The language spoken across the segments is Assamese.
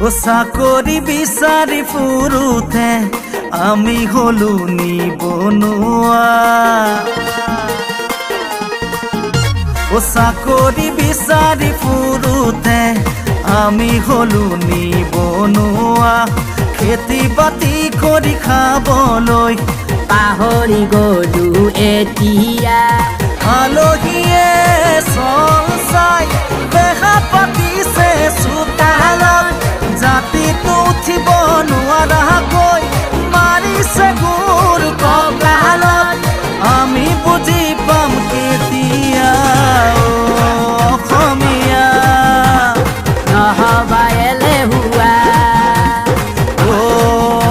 ও চাকৰি বিচাৰি ফুৰোতে আমি হলো নিবনুৱা। ও চাকৰি বিচাৰি ফুৰোতে আমি হলো নিবনুৱা। খেতি বাতি কৰি খাবলৈ পাহৰি গলো এতিয়া। আলহীয়ে চল চাই বেহা পাতিছে চোতালত। জাতিটো উঠিব নোৱাৰাকৈ মাৰিছে গোৰ কঁকালত। আমি বুজি পাম কেতিয়া অসমীয়া নহবা এলেহুৱা।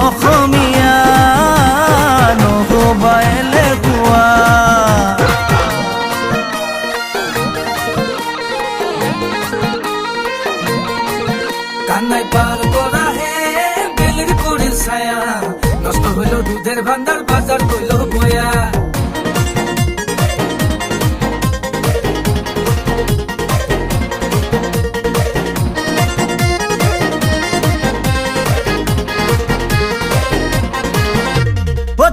অসমীয়া নহবা এলেহুৱা। কান্নাই পাৰ কৰা হে বেলেৰ পড়িল ছায়া। নষ্ট হইল দুধেৰ ভান্ডাৰ, বাজাৰ হইল বয়া।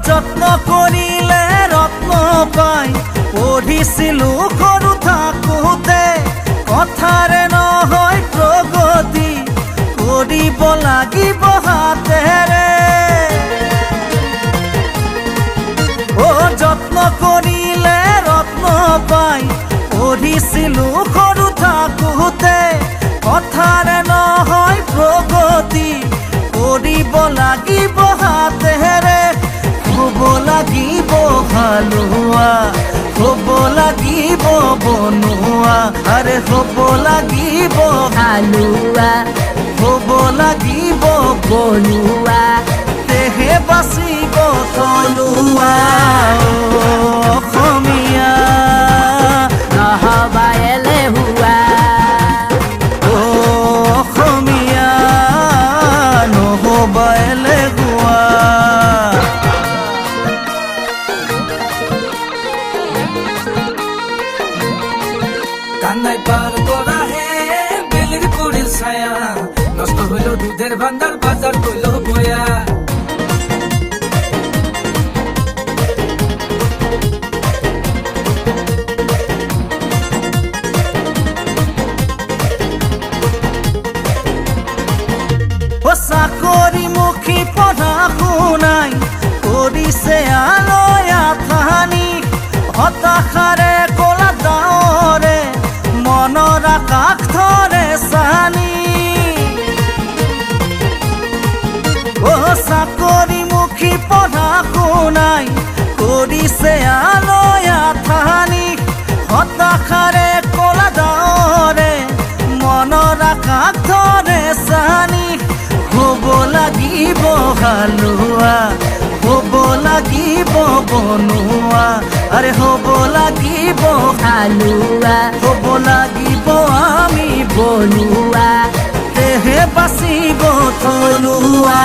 যত্ন কৰিলে ৰত্ন পাই পঢ়িছিলো সৰু থাকোতে। কথাৰে নহয় প্ৰগতি কৰিব লাগিব হাতেৰে। যত্ন কৰিলে ৰত্ন পাই পঢ়িছিলো সৰু থাকোতে। কথাৰে নহয় প্ৰগতি কৰিব লাগিব হাতেৰে। হব লাগিব হালোৱা, হব লাগিব বনোৱা। আৰে হব লাগিব হালোৱা হব লাগিব বনোৱা। তেহে বাচিব থলুৱা। অসমীয়া নহবা এলেহুৱা। অসমীয়া নহবা এলেহুৱা। কান্নাই পাৰ কৰা হে বেলেৰ পড়িল ছায়া। নষ্ট হইল দুধেৰ ভান্ডাৰ, বাজাৰ হইল বয়া। চাকৰিমুখী পঢ়া শুনাই কৰিছে আলয় আথানি। হতাশাৰে কলা ডাৱৰে মনৰ আকাশ ধৰে চানি। চাকৰিমুখী পঢ়া শুনাই কৰিছে আলয় আথানি। হতাশাৰে কলা ডাৱৰে মনৰ আকাশ ধৰে চানি। হব লাগিব হালোৱা, হব লাগিব বনোৱা। আৰে হব লাগিব হালোৱা হব লাগিব আমি বনোৱা। তেহে বাচিব থলুৱা।